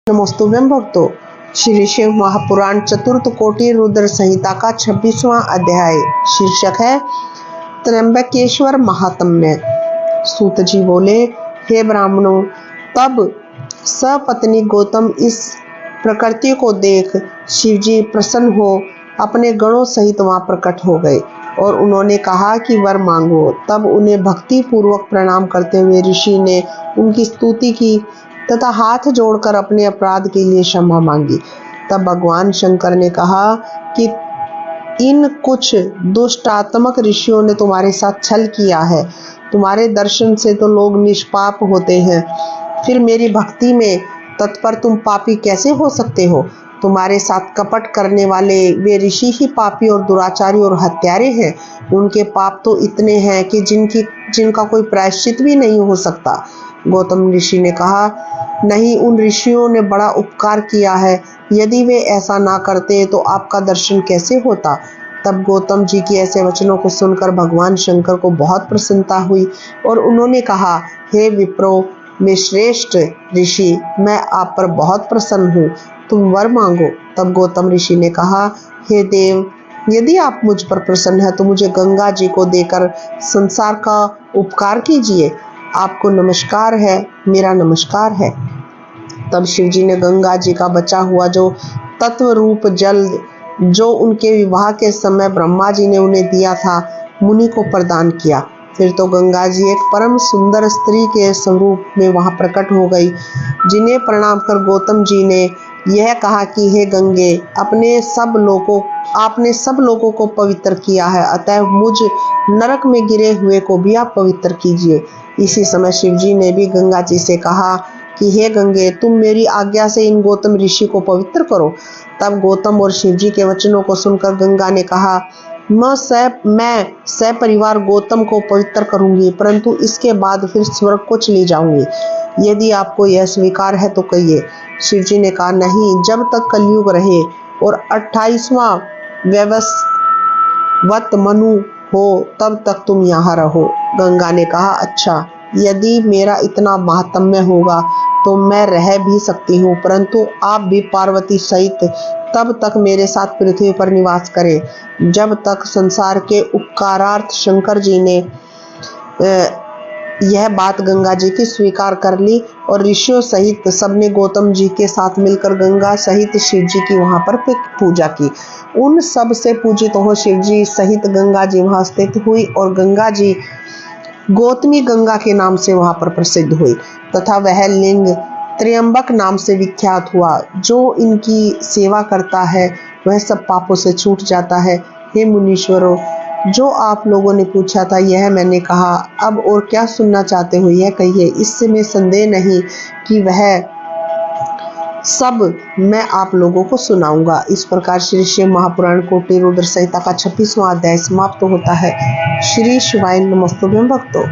नमस्तुभ्यं भक्तों। श्री शिव महापुराण चतुर्थ कोटि रुद्र संहिता का 26वां अध्याय। शीर्षक है त्र्यंबकेश्वर महात्म्य। सूत जी बोले, हे ब्राह्मणों, तब सपत्नी गौतम इस प्रकृति को देख शिवजी प्रसन्न हो अपने गणों सहित वहां प्रकट हो गए और उन्होंने कहा कि वर मांगो। तब उन्हें भक्ति पूर्वक प्रणाम करते हुए ऋषि ने उनकी स्तुति की तथा हाथ जोड़कर अपने अपराध के लिए क्षमा मांगी। तब भगवान शंकर ने कहा कि इन कुछ दुष्टात्मक ऋषियों ने तुम्हारे साथ छल किया है। तुम्हारे दर्शन से तो लोग निष्पाप होते हैं, फिर मेरी भक्ति में तत्पर तुम पापी कैसे हो सकते हो? तुम्हारे साथ कपट करने वाले वे ऋषि ही पापी और दुराचारी और हत्यारे हैं। उनके पाप तो इतने हैं कि जिनका कोई प्रायश्चित भी नहीं हो सकता। गौतम ऋषि ने कहा, नहीं, उन ऋषियों ने बड़ा उपकार किया है। यदि वे ऐसा ना करते तो आपका दर्शन कैसे होता? तब गौतम जी के ऐसे वचनों को सुनकर भगवान शंकर को बहुत प्रसन्नता हुई और उन्होंने कहा, हे विप्रो, मैं श्रेष्ठ ऋषि, मैं आप पर बहुत प्रसन्न हूँ, तुम वर मांगो। तब गौतम ऋषि ने कहा, हे देव, यदि आप मुझ पर प्रसन्न हैं तो मुझे गंगा जी को देकर संसार का उपकार कीजिए। आपको नमस्कार है, मेरा नमस्कार है। तब शिवजी ने गंगा जी का बचा हुआ जो तत्व रूप जल जो उनके विवाह के समय ब्रह्मा जी ने उन्हें दिया था, मुनि को प्रदान किया। फिर तो गंगा जी एक परम सुंदर स्त्री के स्वरूप में वहां प्रकट हो गई, जिन्हें प्रणाम कर गौतम जी ने यह कहा कि हे गंगे, आपने सब लोगों को पवित्र किया है, अतः मुझ नरक में गिरे हुए को भी आप पवित्र कीजिए। इसी समय शिवजी ने भी गंगा जी से कहा कि हे गंगे, तुम मेरी आज्ञा से इन गौतम ऋषि को पवित्र करो। तब गौतम और शिवजी के वचनों को सुनकर गंगा ने कहा, मैं सपरिवार गौतम को पवित्र करूंगी, परंतु इसके बाद फिर स्वर्ग को चली जाऊंगी। यदि आपको यह स्वीकार है तो कहिए। शिवजी ने कहा, नहीं, जब तक कलयुग रहे और 28वां वैवस्वत मनु हो तब तक तुम यहाँ रहो। गंगा ने कहा, अच्छा, यदि मेरा इतना महात्म्य होगा तो मैं रह भी सकती हूँ, परंतु आप भी पार्वती सहित तब तक मेरे साथ पृथ्वी पर निवास करें जब तक संसार के उपकारार्थ शंकर जी ने यह बात गंगा जी की स्वीकार कर ली। और ऋषियों सहित सबने गौतम जी के साथ मिलकर गंगा सहित शिव जी की वहां पर पूजा की। उन सब से पूजित हो शिव जी सहित गंगा जी वहां स्थित हुई और गंगा जी गौतमी गंगा के नाम से वहां पर प्रसिद्ध हुई तथा वह लिंग त्र्यंबक नाम से विख्यात हुआ। जो इनकी सेवा करता है वह सब पापों से छूट जाता है। हे मुनीश्वरों, जो आप लोगों ने पूछा था यह मैंने कहा, अब और क्या सुनना चाहते हो यह कहिए। इससे में संदेह नहीं कि वह सब मैं आप लोगों को सुनाऊंगा। इस प्रकार श्री शिव महापुराण कोटि रुद्र संहिता का 26वां अध्याय समाप्त होता है। श्री शिवाय नमस्तुभ्यं भक्तों।